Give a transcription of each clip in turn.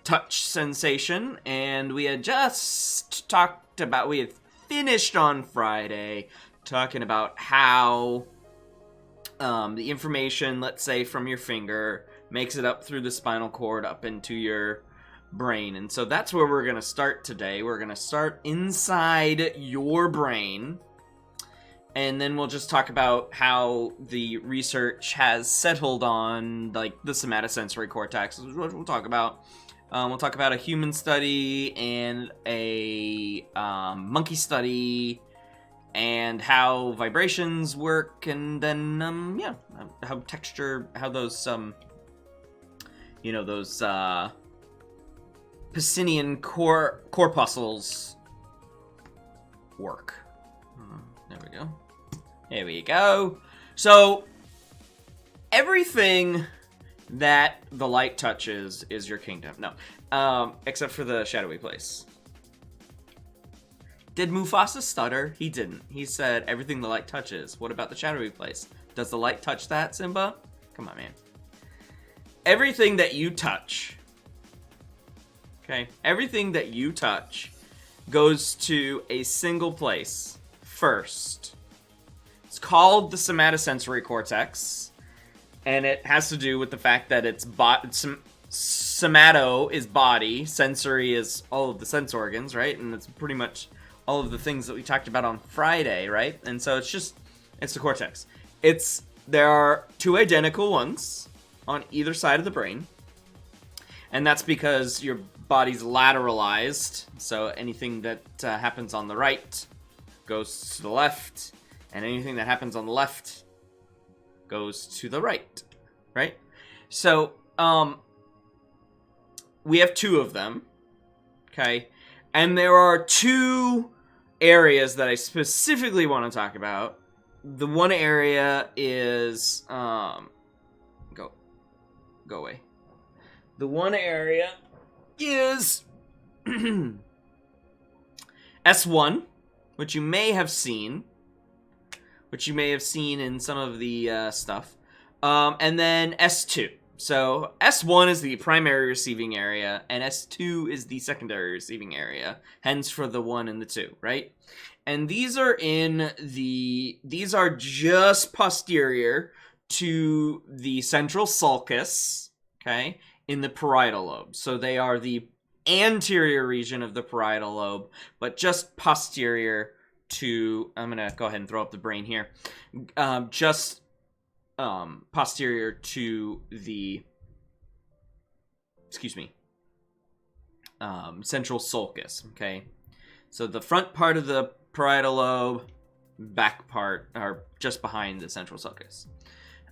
touch sensation, and we had just we had finished on Friday talking about how the information, let's say from your finger, makes it up through the spinal cord up into your brain. And so that's where we're going to start today. We're going to start inside your brain, and then we'll just talk about how the research has settled on, like, the somatosensory cortex, is what we'll talk about. We'll talk about a human study and a monkey study, and how vibrations work, and then, how texture, how those, those Pacinian corpuscles work. There we go. There we go. So, everything that the light touches is your kingdom. No. Except for the shadowy place. Did Mufasa stutter? He didn't. He said, everything the light touches. What about the shadowy place? Does the light touch that, Simba? Come on, man. Everything that you touch, okay? Everything that you touch goes to a single place first. It's called the somatosensory cortex, and it has to do with the fact that it's somato is body, sensory is all of the sense organs, right? And it's pretty much all of the things that we talked about on Friday, right? And so it's the cortex. There are two identical ones on either side of the brain, and that's because your body's lateralized, so anything that happens on the right goes to the left, and anything that happens on the left goes to the right, right? So, we have two of them, okay? And there are two areas that I specifically want to talk about. The one area is, go away. The one area is S1, which you may have seen in some of the stuff, and then S2. So S1 is the primary receiving area, and S2 is the secondary receiving area, hence for the 1 and the 2, right? And these are just posterior to the central sulcus, okay, in the parietal lobe. So they are the anterior region of the parietal lobe, but just posterior to, I'm going to go ahead and throw up the brain here, posterior to the, central sulcus, okay? So the front part of the parietal lobe, back part are just behind the central sulcus.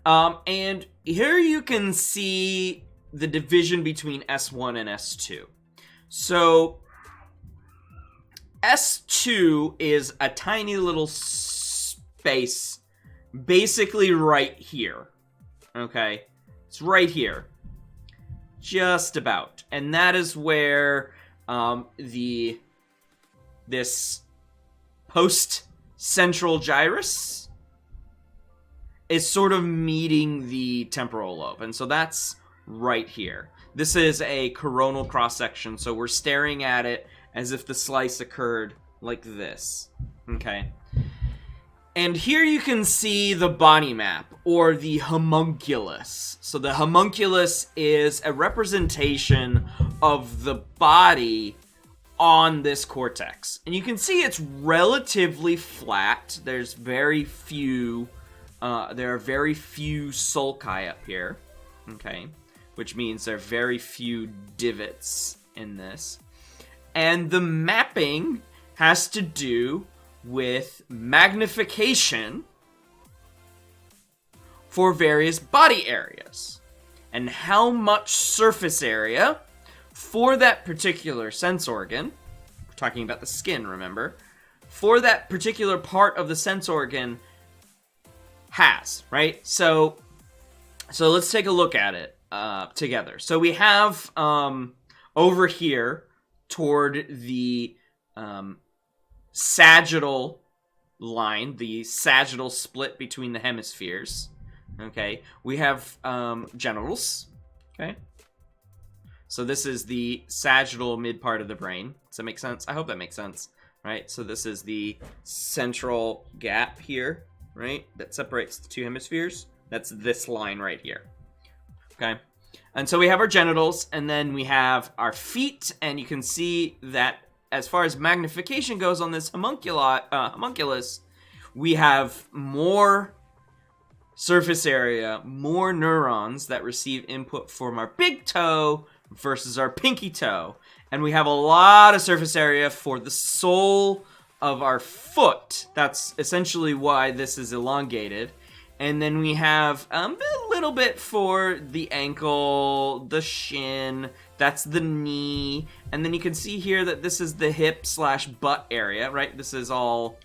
And here you can see the division between S1 and S2. So S2 is a tiny little space basically right here. Okay? It's right here. Just about. And that is where this post-central gyrus is sort of meeting the temporal lobe. And so that's right here. This is a coronal cross-section, so we're staring at it as if the slice occurred like this. Okay? And here you can see the body map, or the homunculus. So the homunculus is a representation of the body on this cortex. And you can see it's relatively flat. There's very few, there are very few sulci up here. Okay? Which means there are very few divots in this. And the mapping has to do with magnification for various body areas, and how much surface area for that particular sense organ, we're talking about the skin, remember, for that particular part of the sense organ has, right? So let's take a look at it together. So we have over here toward the sagittal line, the sagittal split between the hemispheres, okay, we have genitals, okay? So this is the sagittal mid part of the brain. Does that make sense? I hope that makes sense, right? So this is the central gap here, right? That separates the two hemispheres. That's this line right here, okay? And so we have our genitals, and then we have our feet, and you can see that as far as magnification goes on this homunculus, we have more surface area, more neurons that receive input from our big toe versus our pinky toe. And we have a lot of surface area for the sole of our foot. That's essentially why this is elongated. And then we have a little bit for the ankle, the shin, that's the knee. And then you can see here that this is the hip / butt area, right? This is all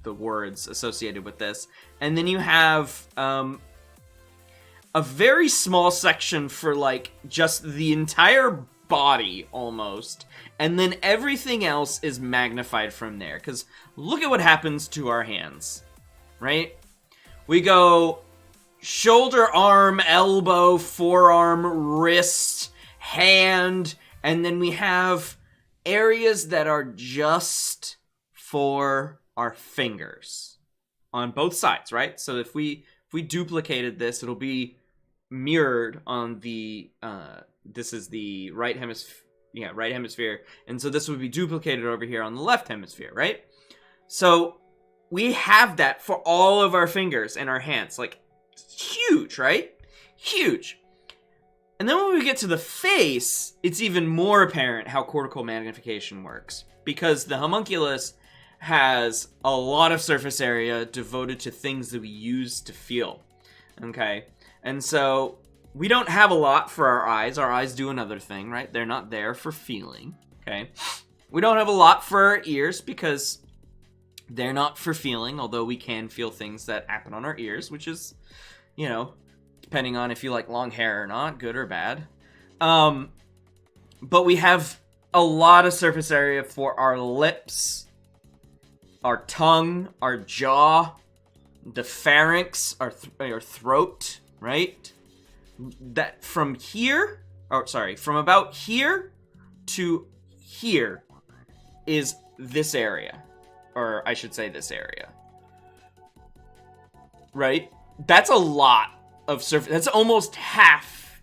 the words associated with this. And then you have a very small section for like just the entire body almost, and then everything else is magnified from there. Because look at what happens to our hands, right? We go shoulder, arm, elbow, forearm, wrist, hand, and then we have areas that are just for our fingers on both sides, right? So if we duplicated this, it'll be mirrored on the this is the right hemisphere, and so this would be duplicated over here on the left hemisphere, right? So we have that for all of our fingers and our hands, like huge, right? Huge. And then when we get to the face, it's even more apparent how cortical magnification works, because the homunculus has a lot of surface area devoted to things that we use to feel, okay? And so we don't have a lot for our eyes. Our eyes do another thing, right? They're not there for feeling, okay? We don't have a lot for our ears because they're not for feeling, although we can feel things that happen on our ears, which is, you know, depending on if you like long hair or not, good or bad. But we have a lot of surface area for our lips, our tongue, our jaw, the pharynx, our throat, right? That from about here to here is this area, or I should say this area, right? That's a lot of surface. That's almost half.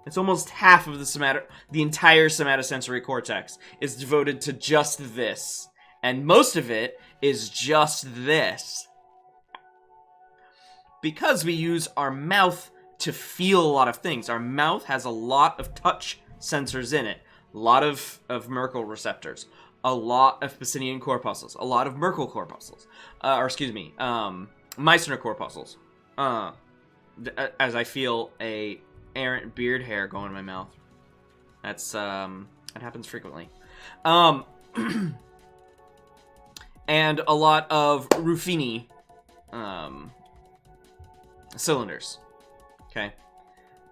It's almost half of the entire somatosensory cortex is devoted to just this, and most of it is just this. Because we use our mouth to feel a lot of things. Our mouth has a lot of touch sensors in it. A lot of Merkel receptors. A lot of Pacinian corpuscles. A lot of Merkel corpuscles. Meissner corpuscles. As I feel a errant beard hair going in my mouth. That's, that happens frequently. And a lot of Ruffini, cylinders. Okay,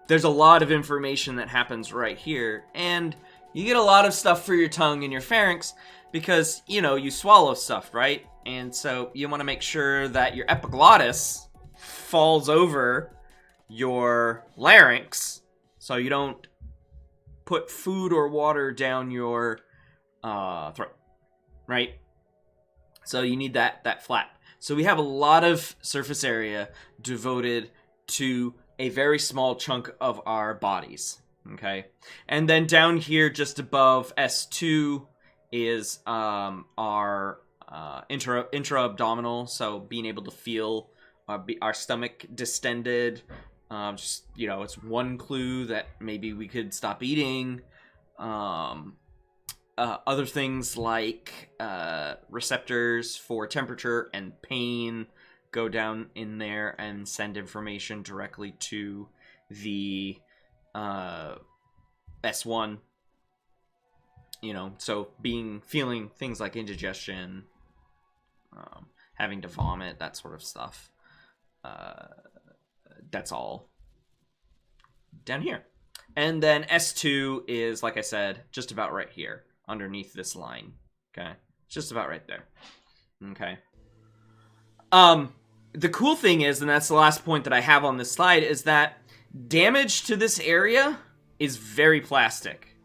there's a lot of information that happens right here, and you get a lot of stuff for your tongue and your pharynx because, you know, you swallow stuff, right? And so you want to make sure that your epiglottis falls over your larynx so you don't put food or water down your throat, right? So you need that flap. So we have a lot of surface area devoted to a very small chunk of our bodies, okay? And then down here, just above S2, is our intra-abdominal, so being able to feel our stomach distended. Just, you know, it's one clue that maybe we could stop eating. Other things like receptors for temperature and pain go down in there and send information directly to the S1. You know, so feeling things like indigestion, having to vomit, that sort of stuff. That's all down here. And then S2 is, like I said, just about right here, underneath this line. Okay? It's just about right there. Okay? The cool thing is, and that's the last point that I have on this slide, is that Damage to this area is very plastic.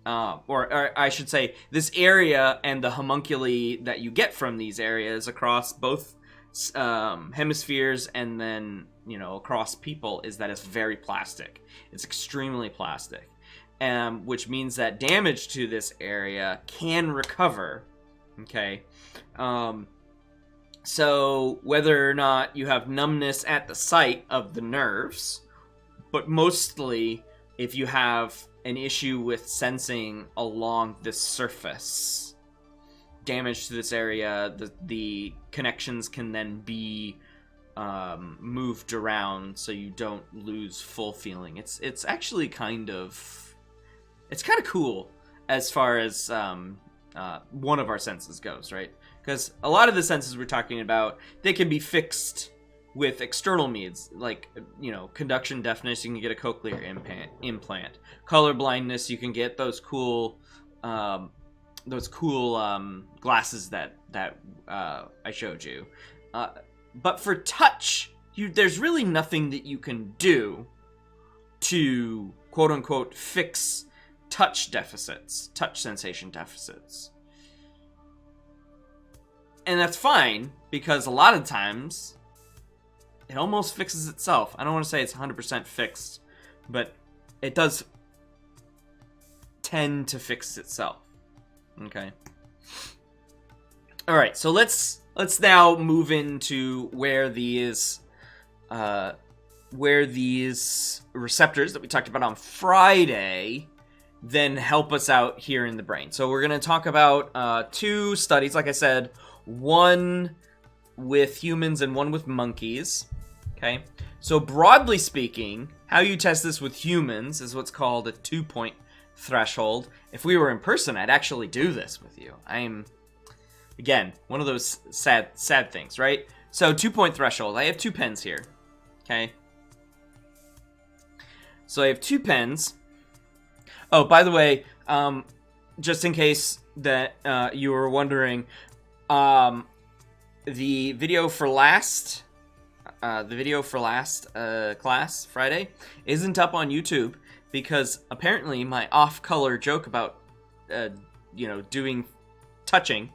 Or I should say, this area and the homunculi that you get from these areas across both hemispheres and then, you know, across people is that it's very plastic. It's extremely plastic. Which means that damage to this area can recover. Okay. So whether or not you have numbness at the site of the nerves, but mostly if you have an issue with sensing along this surface, damage to this area, the connections can then be moved around so you don't lose full feeling. It's actually kind of cool as far as one of our senses goes, right? Because a lot of the senses we're talking about, they can be fixed with external means, like, you know, conduction deafness, you can get a cochlear implant. Color blindness, you can get those cool glasses that I showed you. But for touch, there's really nothing that you can do to quote unquote fix touch deficits, touch sensation deficits. And that's fine, because a lot of times it almost fixes itself. I don't want to say it's 100% fixed, but it does tend to fix itself. Okay. All right, so let's now move into where these receptors that we talked about on Friday then help us out here in the brain. So we're going to talk about two studies, like I said, one with humans and one with monkeys. Okay, so broadly speaking, how you test this with humans is what's called a 2-point threshold. If we were in person, I'd actually do this with you. I'm, again, one of those sad things, right? So 2-point threshold. I have 2 pens here. Okay, so I have 2 pens. Oh, by the way, just in case that you were wondering, the video for last class Friday isn't up on YouTube because apparently my off-color joke about doing touching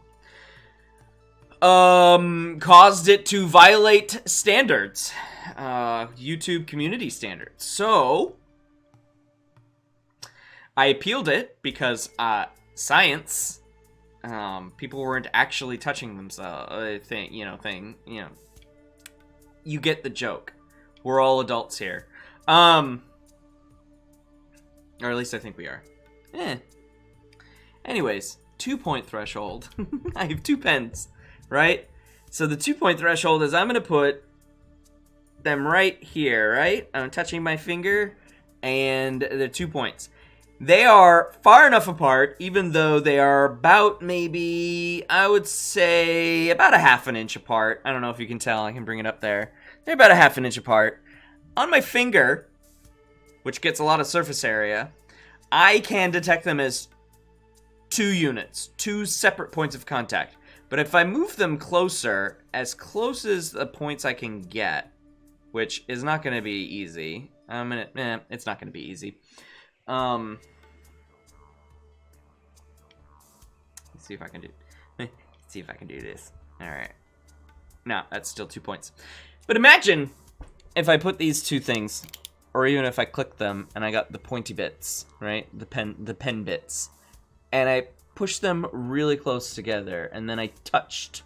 caused it to violate standards, YouTube community standards. So I appealed it because science, people weren't actually touching themselves. You get the joke. We're all adults here. Or at least I think we are. Anyways, 2-point threshold. I have 2 pens, right? So the 2-point threshold is I'm going to put them right here, right? I'm touching my finger, and they're 2 points. They are far enough apart, even though they are about maybe, I would say, about a half an inch apart. I don't know if you can tell. I can bring it up there. They're about a half an inch apart. On my finger, which gets a lot of surface area, I can detect them as 2 units, 2 separate points of contact. But if I move them closer, as close as the points I can get, which is not going to be easy. It's not going to be easy. Let's see if I can do this. All right. No, that's still 2 points. But imagine if I put these 2 things, or even if I click them and I got the pointy bits, right? The pen bits, and I pushed them really close together, and then I touched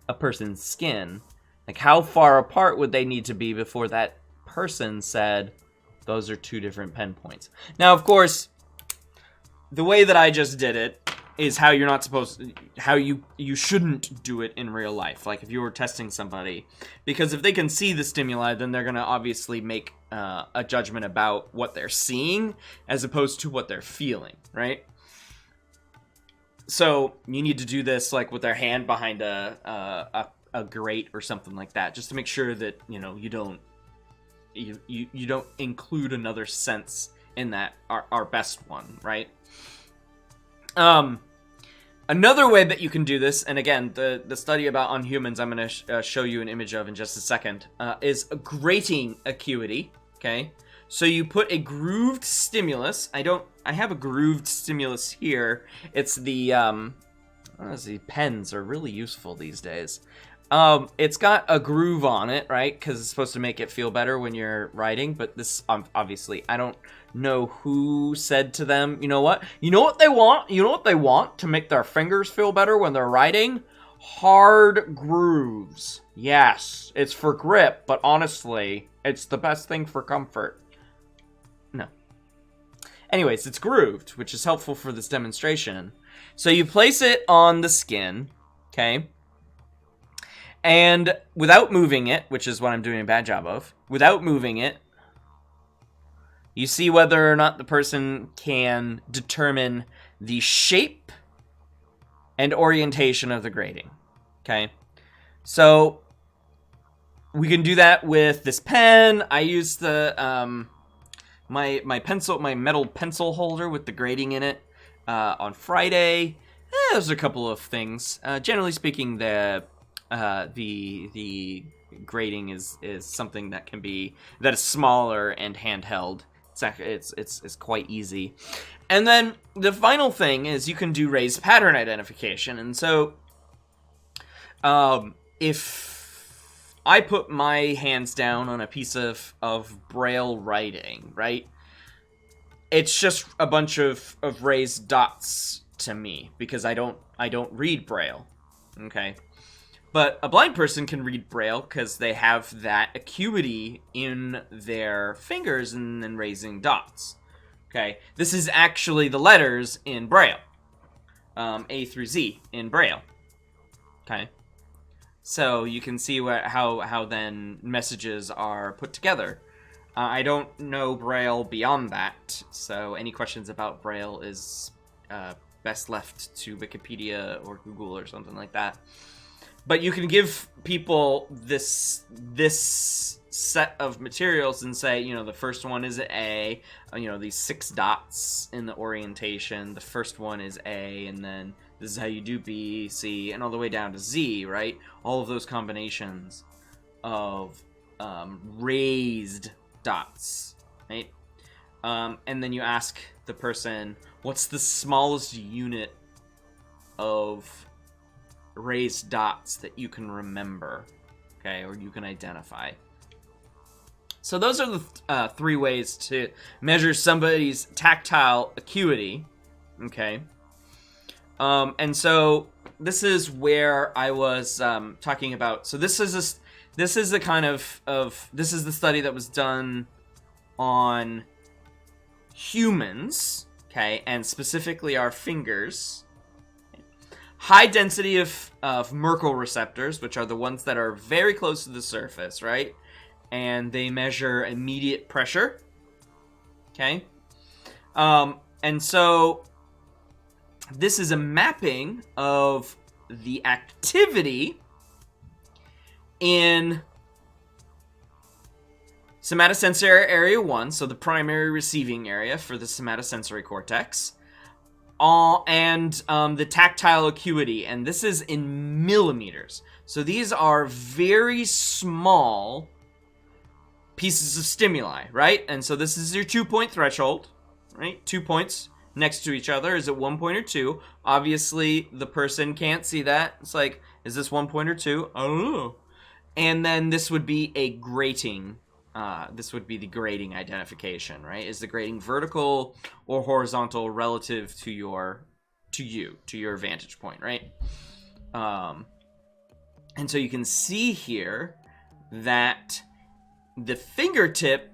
a person's skin. Like, how far apart would they need to be before that person said, those are 2 different pen points? Now, of course, the way that I just did it is how you're not supposed to, how you shouldn't do it in real life. Like if you were testing somebody, because if they can see the stimuli, then they're going to obviously make a judgment about what they're seeing as opposed to what they're feeling, right? So you need to do this like with their hand behind a grate or something like that, just to make sure that, you know, you don't include another sense in that, our best one, right? Another way that you can do this, and again, the study on humans I'm going to show you an image of in just a second, is grating acuity. Okay, so you put a grooved stimulus. I have a grooved stimulus here. It's the the pens are really useful these days. It's got a groove on it, right? Because it's supposed to make it feel better when you're writing. But this, obviously, I don't know who said to them, you know what they want? You know what they want to make their fingers feel better when they're writing? Hard grooves. Yes, it's for grip, but honestly, it's the best thing for comfort. No. Anyways, it's grooved, which is helpful for this demonstration. So you place it on the skin, okay? And without moving it, which is what I'm doing a bad job of, without moving it, you see whether or not the person can determine the shape and orientation of the grading, okay? So we can do that with this pen. I use the my metal pencil holder with the grading in it on Friday. There's a couple of things. Generally speaking, the grading is something that is smaller and handheld. It's quite easy. And then the final thing is you can do raised pattern identification. And so if I put my hands down on a piece of Braille writing, right? It's just a bunch of raised dots to me because I don't read Braille. Okay? But a blind person can read Braille because they have that acuity in their fingers and then raising dots. Okay, this is actually the letters in Braille, A through Z in Braille. Okay, so you can see how then messages are put together. I don't know Braille beyond that, so any questions about Braille is best left to Wikipedia or Google or something like that. But you can give people this set of materials and say, you know, the first one is A, you know, these 6 dots in the orientation. The first one is A, and then this is how you do B, C, and all the way down to Z, right? All of those combinations of raised dots, right? And then you ask the person, what's the smallest unit of raised dots that you can remember, okay, or you can identify. So those are the 3 ways to measure somebody's tactile acuity, okay. And so this is where I was talking about. So this is the kind of this is the study that was done on humans, okay, and specifically our fingers. High density of Merkel receptors, which are the ones that are very close to the surface, right? And they measure immediate pressure, okay? And so this is a mapping of the activity in somatosensory area 1, so the primary receiving area for the somatosensory cortex, and the tactile acuity, and this is in millimeters. So these are very small pieces of stimuli, right? And so this is your 2-point threshold, right? 2 points next to each other. Is it 1 point or 2? Obviously, the person can't see that. It's like, is this 1 point or 2? I don't know. And then this would be a grating. This would be the grading identification, right? Is the grading vertical or horizontal relative to your vantage point, right? And so you can see here that the fingertip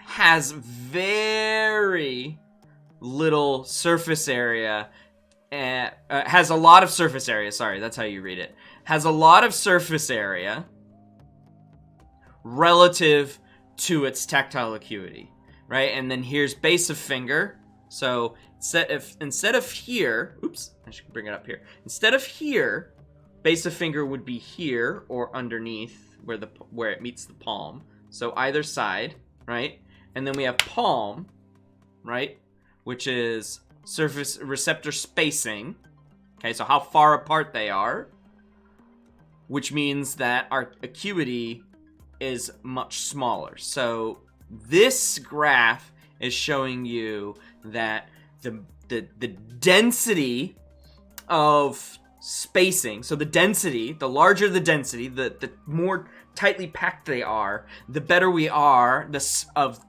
has very little surface area, has a lot of surface area, sorry, that's how you read it. Has a lot of surface area relative to its tactile acuity, right? And then here's base of finger. So instead of here, oops, I should bring it up here. Instead of here, base of finger would be here or underneath where it meets the palm. So either side, right? And then we have palm, right? Which is surface receptor spacing. Okay, so how far apart they are, which means that our acuity is much smaller. So this graph is showing you that the density of spacing, so the density, the larger the density, the more tightly packed they are, the better we are of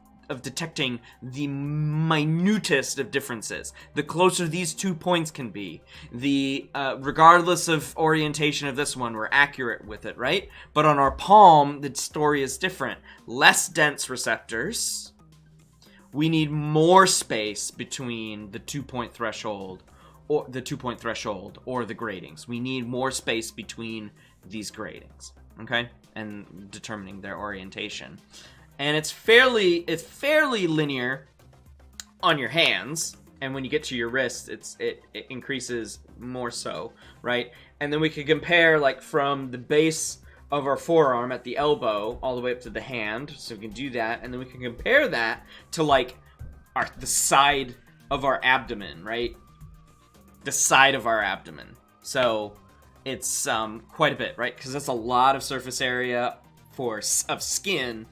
detecting the minutest of differences. The closer these 2 points can be, the regardless of orientation of this one, we're accurate with it, right? But on our palm, the story is different. Less dense receptors. We need more space between the 2-point threshold or the gratings. We need more space between these gratings, okay? And determining their orientation. And it's fairly linear on your hands, and when you get to your wrist, it increases more so, right? And then we could compare, like, from the base of our forearm at the elbow all the way up to the hand, so we can do that, and then we can compare that to, like, the side of our abdomen, right? The side of our abdomen. So it's quite a bit, right? Because that's a lot of surface area of skin,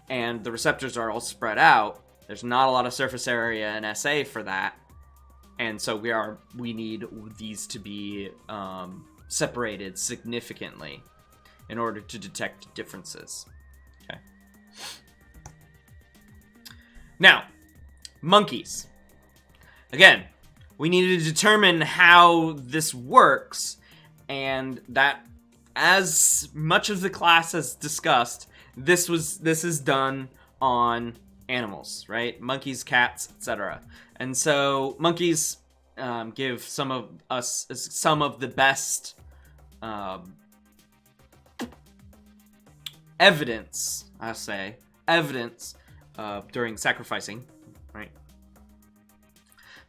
and the receptors are all spread out. There's not a lot of surface area in SA for that, and so we need these to be separated significantly in order to detect differences. Okay. Now, monkeys. Again, we need to determine how this works, and that, as much of the class has discussed, this is done on animals, right? Monkeys, cats, etc. And so monkeys give some of the best evidence, during sacrificing, right?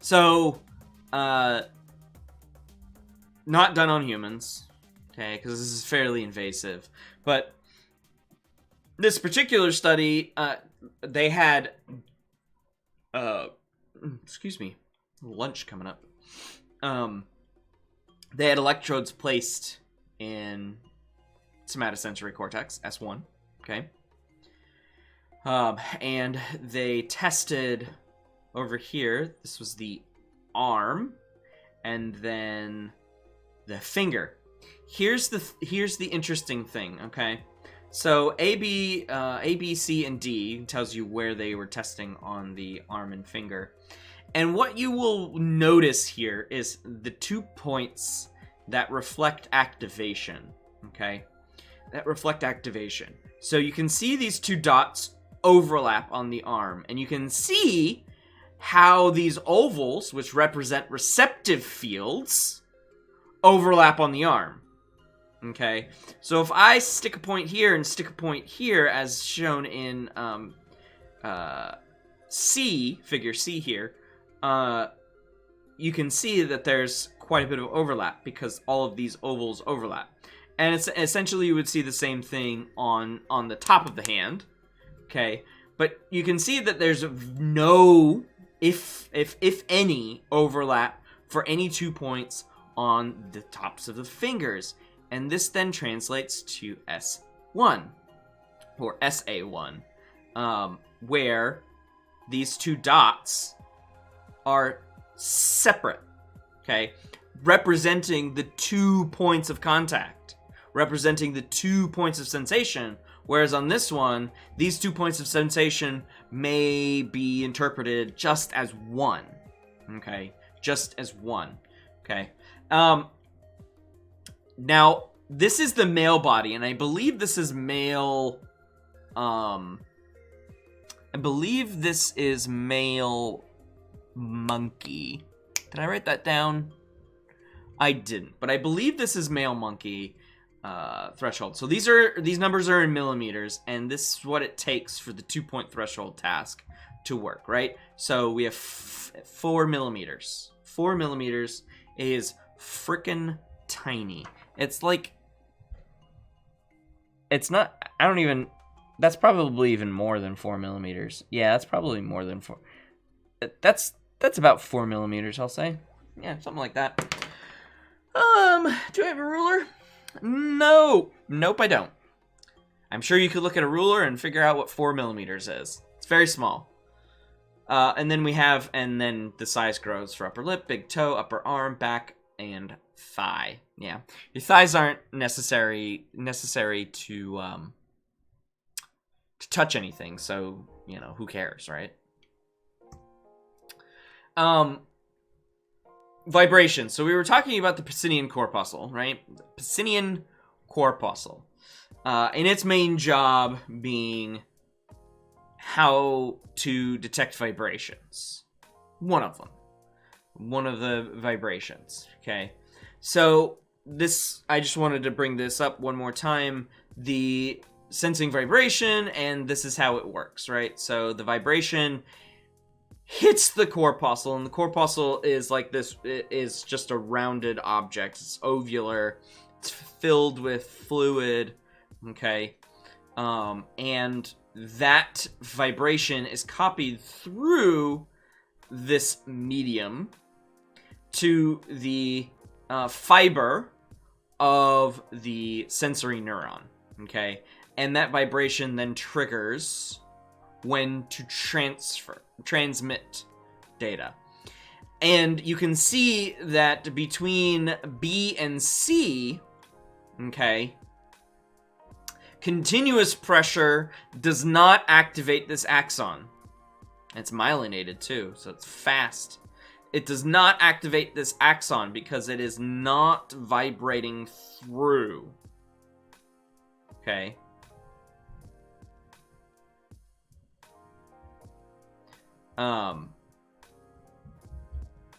So, not done on humans, okay, because this is fairly invasive, but this particular study, they had, excuse me, lunch coming up. They had electrodes placed in somatosensory cortex, S1, okay? And they tested over here, this was the arm, and then the finger. Here's the interesting thing, okay? So A, B, C, and D tells you where they were testing on the arm and finger. And what you will notice here is the 2 points that reflect activation, okay? That reflect activation. So you can see these 2 dots overlap on the arm, and you can see how these ovals, which represent receptive fields, overlap on the arm. Okay, so if I stick a point here and stick a point here, as shown in figure C here, you can see that there's quite a bit of overlap because all of these ovals overlap. And it's essentially you would see the same thing on the top of the hand, okay? But you can see that there's no, if any, overlap for any 2 points on the tops of the fingers. And this then translates to S1, or SA1, where these 2 dots are separate, okay? Representing the 2 points of contact, representing the 2 points of sensation, whereas on this one, these 2 points of sensation may be interpreted just as one, okay? Just as one, okay? Now, this is the male body, and I believe this is male, monkey. Did I write that down? I didn't, but I believe this is male monkey threshold. So these numbers are in millimeters, and this is what it takes for the 2-point threshold task to work, right? So we have 4 millimeters. 4 millimeters is frickin' tiny. It's like, it's not, I don't even, that's probably even more than 4 millimeters. Yeah, that's probably more than 4. That's about 4 millimeters, I'll say. Yeah, something like that. Do I have a ruler? No. Nope, I don't. I'm sure you could look at a ruler and figure out what 4 millimeters is. It's very small. And then the size grows for upper lip, big toe, upper arm, back, and thigh. Yeah, your thighs aren't necessary to touch anything, so who cares, right? Vibration. So we were talking about the Pacinian corpuscle, right? The Pacinian corpuscle, and its main job being how to detect vibrations. One of the vibrations. Okay, so I just wanted to bring this up one more time. The sensing vibration, and this is how it works, right? So the vibration hits the corpuscle, and the corpuscle is like this. It is just a rounded object. It's ovular. It's filled with fluid. Okay, and that vibration is copied through this medium to the fiber of the sensory neuron. Okay, and that vibration then triggers when to transmit data. And you can see that between B and C, okay, continuous pressure does not activate this axon. It's myelinated too, so it's fast. It does not activate this axon because it is not vibrating through. Okay.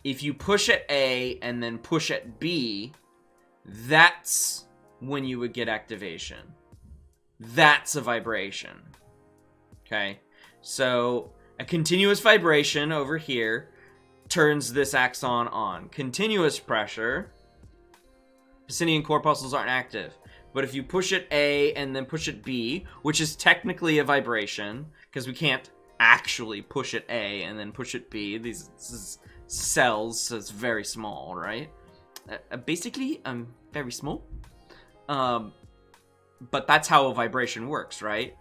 If you push at A and then push at B, that's when you would get activation. That's a vibration. Okay, so a continuous vibration over here turns this axon on. Continuous pressure, Pacinian corpuscles aren't active. But if you push at A and then push at B, which is technically a vibration, because we can't actually push at A and then push at B. This is cells, so it's very small, right? Basically, very small. But that's how a vibration works, right?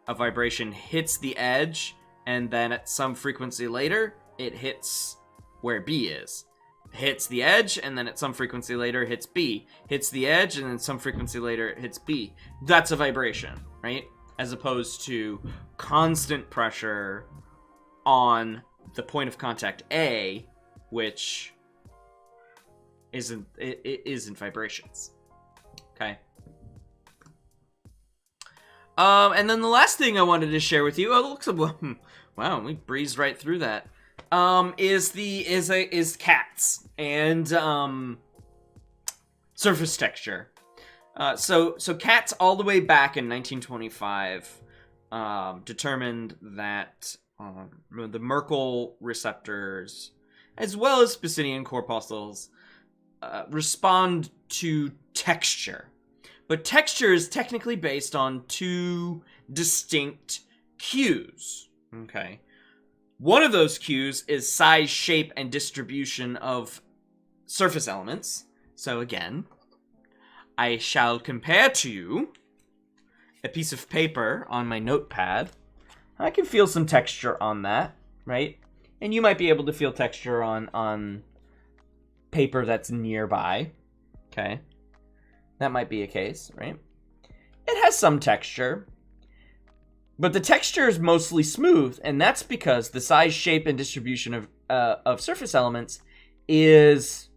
A vibration hits the edge, and then at some frequency later, it hits where B is. Hits the edge, and then at some frequency later, hits B. Hits the edge, and then some frequency later, it hits B. That's a vibration, right? As opposed to constant pressure on the point of contact A, which isn't vibrations. Okay. And then the last thing I wanted to share with you, wow, we breezed right through that. Is cats and surface texture. So cats all the way back in 1925 determined that the Merkel receptors, as well as Pacinian corpuscles, respond to texture. But texture is technically based on two distinct cues. Okay. One of those cues is size, shape, and distribution of surface elements. So again, I shall compare to you a piece of paper on my notepad. I can feel some texture on that, right? And you might be able to feel texture on paper that's nearby. Okay. That might be a case, right? It has some texture, but the texture is mostly smooth, and that's because the size, shape, and distribution of surface elements is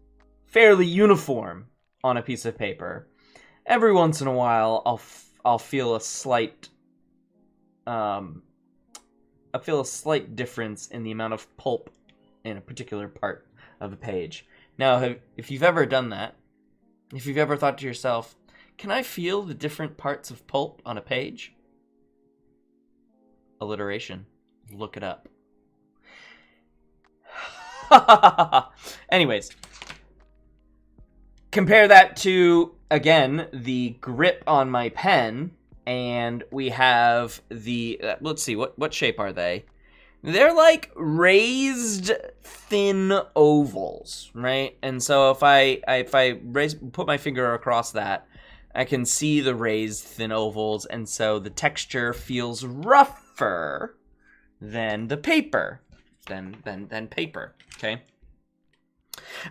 fairly uniform on a piece of paper. Every once in a while, I'll feel a slight difference in the amount of pulp in a particular part of a page. Now, if you've ever done that, if you've ever thought to yourself, can I feel the different parts of pulp on a page? Alliteration. Look it up. Anyways. Compare that to, again, the grip on my pen, and we have the, let's see, what shape are they? They're like raised thin ovals, right? And so if I put my finger across that, I can see the raised thin ovals, and so the texture feels rougher than the paper. Than paper, okay?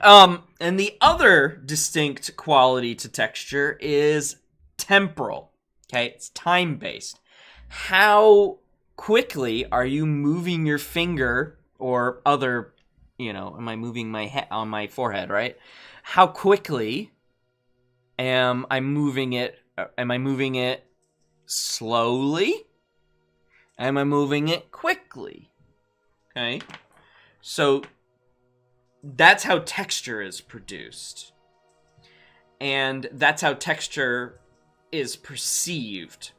And the other distinct quality to texture is temporal, okay? It's time-based. How quickly are you moving your finger or other, am I moving my head on my forehead, right? How quickly am I moving it? Am I moving it slowly? Am I moving it quickly? Okay. So that's how texture is produced. And that's how texture is perceived.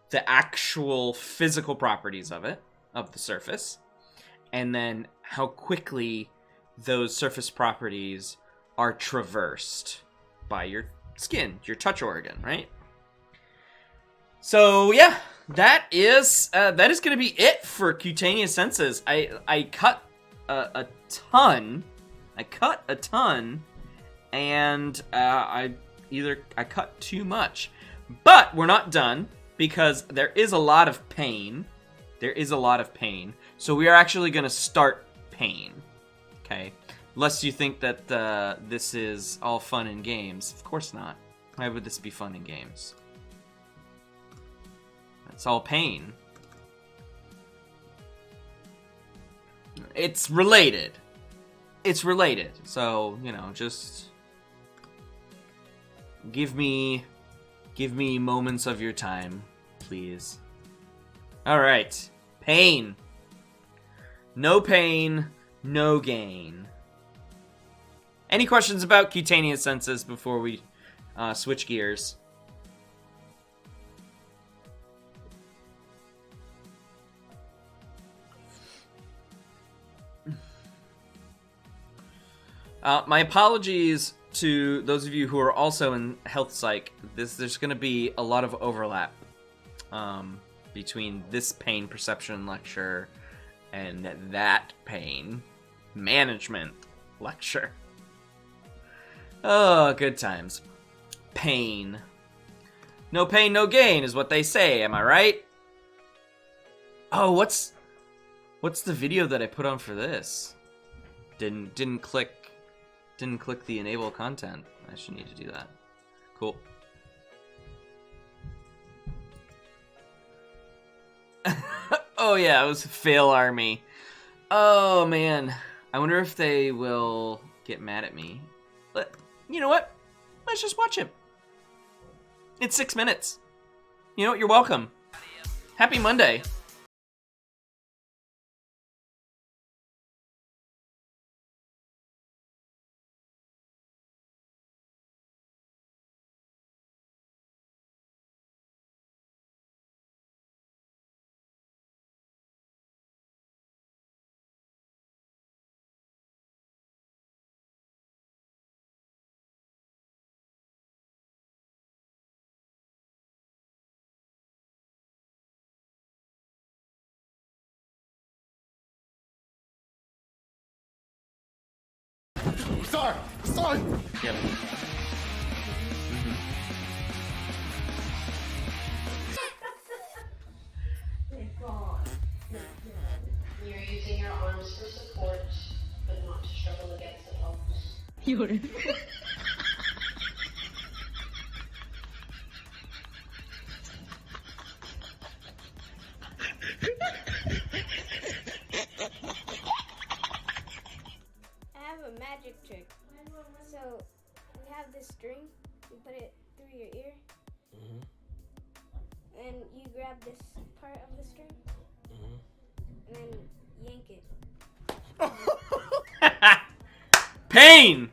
The actual physical properties of it, of the surface, and then how quickly those surface properties are traversed by your skin, your touch organ, right? So yeah, that is going to be it for Cutaneous Senses. I cut a ton. And I cut too much. But we're not done, because there is a lot of pain. So we are actually going to start pain. Okay? Lest you think that this is all fun and games. Of course not. Why would this be fun and games? It's all pain. It's related. So, just give me moments of your time, please. All right. Pain. No pain, no gain. Any questions about Cutaneous Senses before we switch gears? My apologies to those of you who are also in health psych. There's going to be a lot of overlap between this pain perception lecture and that pain management lecture. Oh, good times. Pain. No pain, no gain is what they say. Am I right? Oh, what's the video that I put on for this? Didn't click the enable content. I should need to do that. Cool. Oh yeah, it was Fail Army. Oh man. I wonder if they will get mad at me. But you know what? Let's just watch it. It's 6 minutes. You know what? You're welcome. Happy Monday. Sorry! Yep. You're using your arms for support, but not to struggle against the pulse. I have a magic trick. So we have this string, you put it through your ear, and you grab this part of the string, and then yank it. Pain!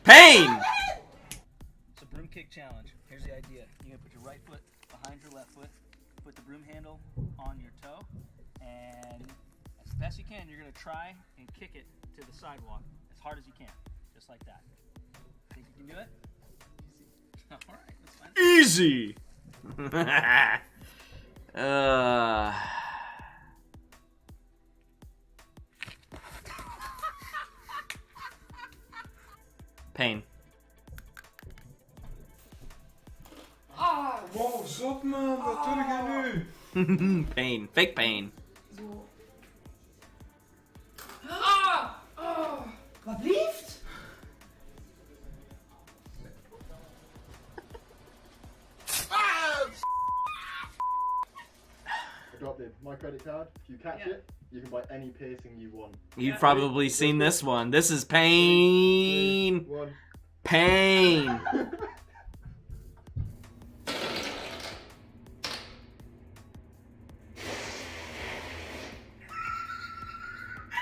Pain! It's a broom kick challenge. Here's the idea. You're gonna put your right foot behind your left foot, put the broom handle on your toe, and as best you can, you're gonna try and kick it to the sidewalk as hard as you can. Just like that. Think you can do it? Alright, that's fine. Easy! Pain. Ah! Wow, stop man, wat doe je nu? Pain. Fake pain. Zo. Ah! Oh. Wat blieft? I dropped it. My credit card. If you catch it, you can buy any piercing you want. You've probably seen this one. This is pain. 3, 1. Pain.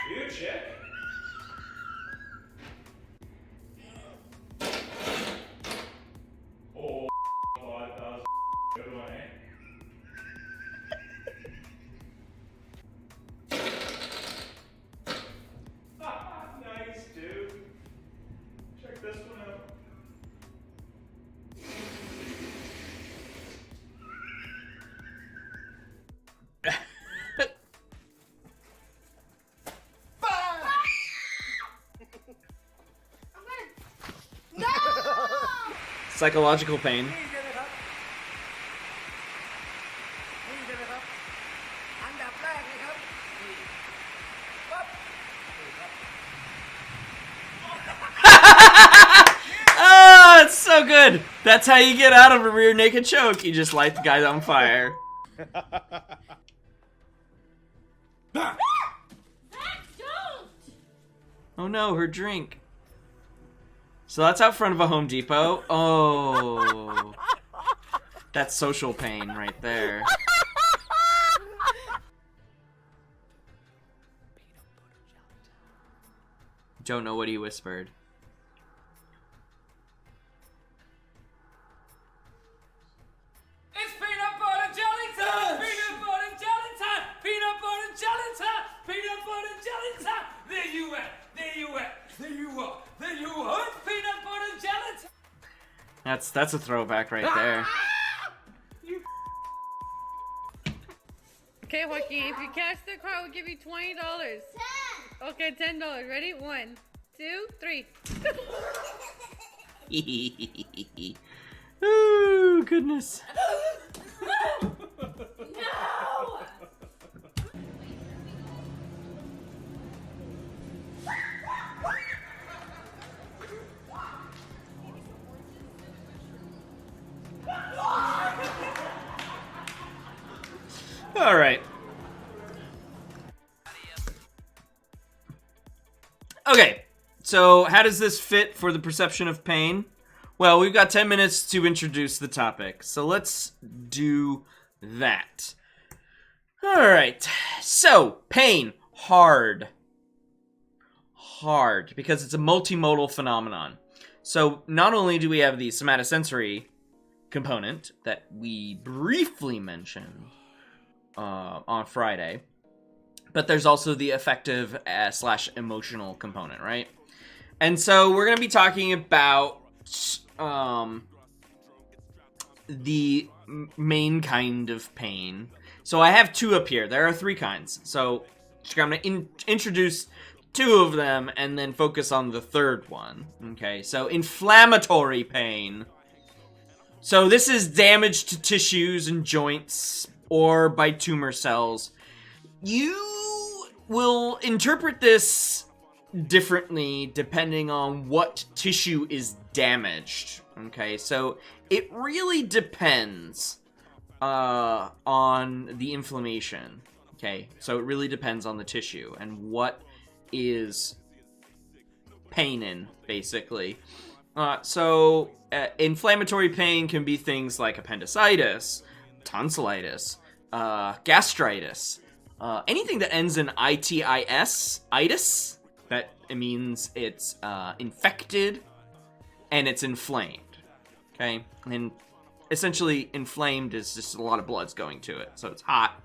You check. Oh, 5,000. Good one, eh? Nice, dude. Check this one out. Psychological pain. นี่ใช่ไหมครับนี่ใช่ไหมครับอันดับแรกเลยครับนี่ปั๊บนี่ครับ Oh, it's so good. That's how you get out of a rear naked choke. You just light the guy on fire. Oh no, her drink. So that's out front of a Home Depot. Oh. That's social pain right there. Don't know what he whispered. It's peanut butter jelly time! Peanut butter jelly time! Peanut butter jelly time! Peanut butter jelly time! There you at! There you at! There you are! There you are! It's peanut butter jelly time! That's a throwback right there. Okay, Joaquin, if you catch the car, we'll give you $20. 10. Okay, $10. Ready? 1, 2, 3. Ooh, goodness. No! All right. Okay, so how does this fit for the perception of pain? Well, we've got 10 minutes to introduce the topic, so let's do that. All right, so pain, hard, because it's a multimodal phenomenon. So not only do we have the somatosensory component that we briefly mentioned on Friday, but there's also the affective / emotional component, right? And so we're going to be talking about the main kind of pain. So I have two up here. There are three kinds. So I'm going to introduce two of them and then focus on the third one. Okay, so inflammatory pain. So this is damage to tissues and joints or by tumor cells. You will interpret this differently depending on what tissue is damaged. Okay, so it really depends on the inflammation. Okay, so it really depends on the tissue and what is painin, basically. Inflammatory pain can be things like appendicitis, tonsillitis, gastritis, anything that ends in itis, itis, that it means it's infected and it's inflamed. Okay, and essentially inflamed is just a lot of blood's going to it, so it's hot,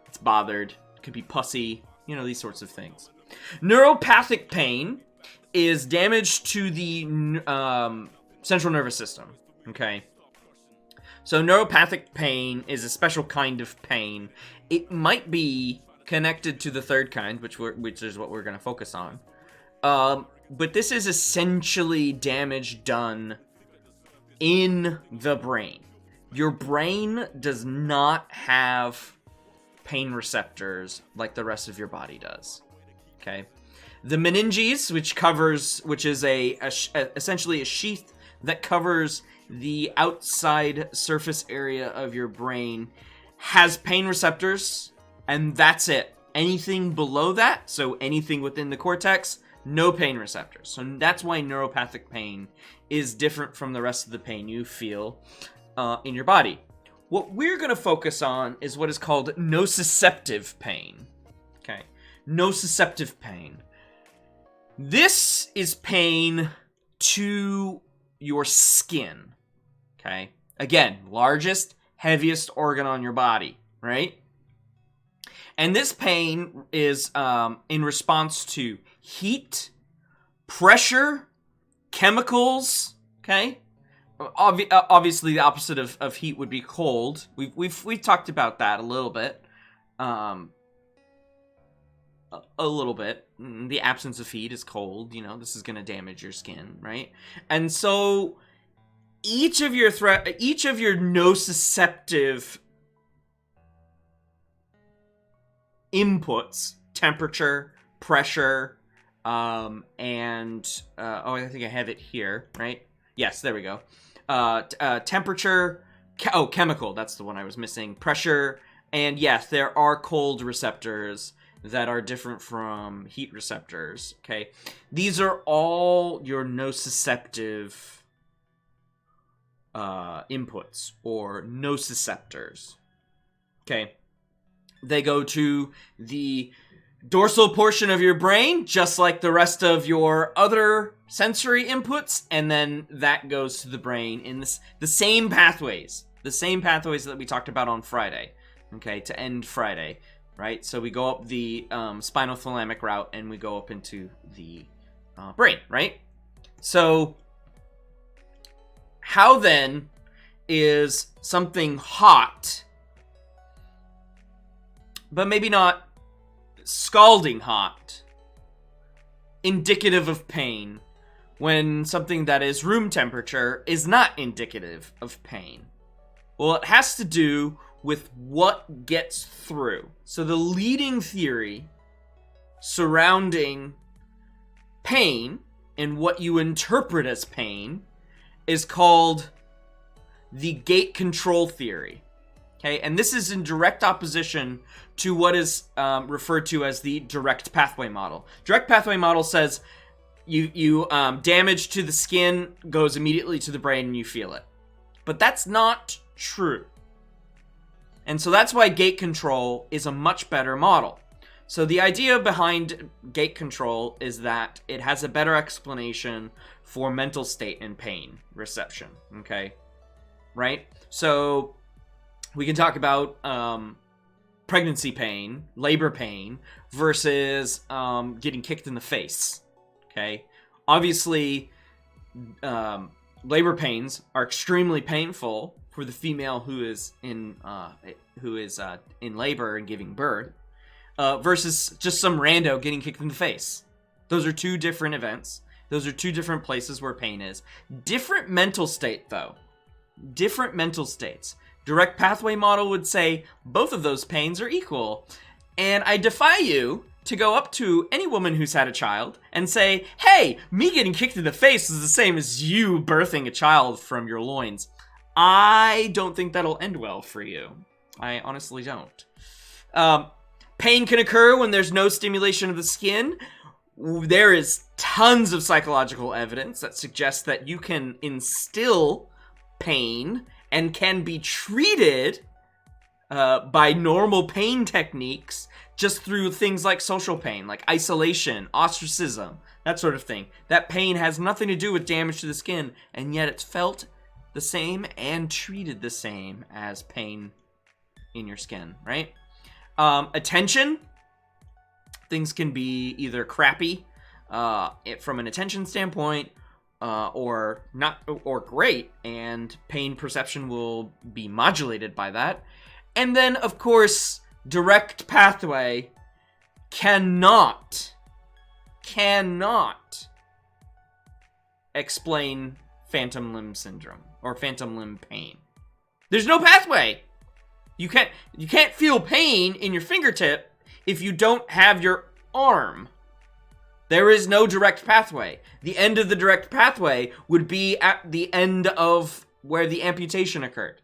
it's bothered, it could be pussy, you know, these sorts of things. Neuropathic pain is damage to the central nervous system. Okay, so neuropathic pain is a special kind of pain. It might be connected to the third kind, which is what we're going to focus on. But this is essentially damage done in the brain. Your brain does not have pain receptors like the rest of your body does. Okay? The meninges, which is essentially a sheath that covers the outside surface area of your brain, has pain receptors, and that's it. Anything below that, so anything within the cortex, no pain receptors. So that's why neuropathic pain is different from the rest of the pain you feel in your body. What we're going to focus on is what is called nociceptive pain. Okay, nociceptive pain. This is pain to your skin. Okay, again, largest, heaviest organ on your body, right? And this pain is in response to heat, pressure, chemicals, okay? Obviously, the opposite of heat would be cold. We've talked about that a little bit. A little bit. The absence of heat is cold. You know, this is going to damage your skin, right? And so each of your nociceptive inputs, temperature, pressure, and I think I have it here, right? Yes, there we go. Temperature, chemical, that's the one I was missing. Pressure, and yes, there are cold receptors that are different from heat receptors, okay? These are all your nociceptive inputs, or nociceptors, okay? They go to the dorsal portion of your brain, just like the rest of your other sensory inputs, and then that goes to the brain in the same pathways that we talked about on Friday, okay, to end Friday, right? So we go up the spinal thalamic route, and we go up into the brain, right? So how then is something hot, but maybe not scalding hot, indicative of pain, when something that is room temperature is not indicative of pain? Well, it has to do with what gets through. So the leading theory surrounding pain and what you interpret as pain is called the gate control theory. Okay, and this is in direct opposition to what is referred to as the direct pathway model. Direct pathway model says you damage to the skin goes immediately to the brain and you feel it. But that's not true. And so that's why gate control is a much better model. So the idea behind gate control is that it has a better explanation for mental state and pain reception, okay? Right? So we can talk about pregnancy pain, labor pain, versus getting kicked in the face, okay? Obviously, labor pains are extremely painful for the female who is in labor and giving birth, versus just some rando getting kicked in the face. Those are two different events. Those are two different places where pain is. Different mental state, though. Different mental states. Direct pathway model would say both of those pains are equal. And I defy you to go up to any woman who's had a child and say, hey, me getting kicked in the face is the same as you birthing a child from your loins. I don't think that'll end well for you. I honestly don't. Pain can occur when there's no stimulation of the skin. There is tons of psychological evidence that suggests that you can instill pain and can be treated by normal pain techniques just through things like social pain, like isolation, ostracism, that sort of thing. That pain has nothing to do with damage to the skin, and yet it's felt the same and treated the same as pain in your skin, right? Attention. Things can be either crappy from an attention standpoint, or not, or great, and pain perception will be modulated by that. And then, of course, direct pathway cannot explain phantom limb syndrome or phantom limb pain. There's no pathway. You can't feel pain in your fingertip if you don't have your arm. There is no direct pathway. The end of the direct pathway would be at the end of where the amputation occurred.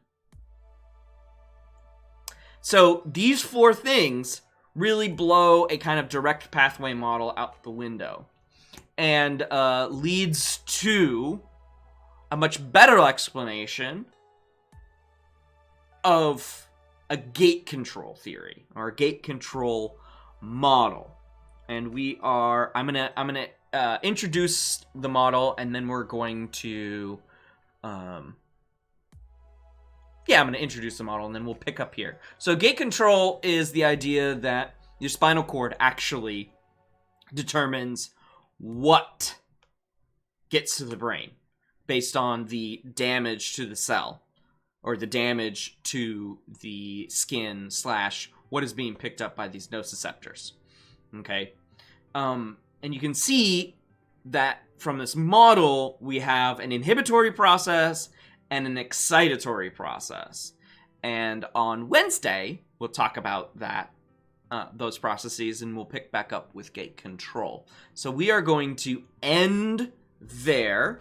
So these 4 things really blow a kind of direct pathway model out the window and leads to a much better explanation of a gate control theory or a gate control model. And I'm gonna introduce the model, and then we're going to I'm gonna introduce the model, and then we'll pick up here. So gate control is the idea that your spinal cord actually determines what gets to the brain based on the damage to the cell or the damage to the skin / what is being picked up by these nociceptors. Okay, and you can see that from this model we have an inhibitory process and an excitatory process. And on Wednesday we'll talk about that, those processes, and we'll pick back up with gate control. So we are going to end there.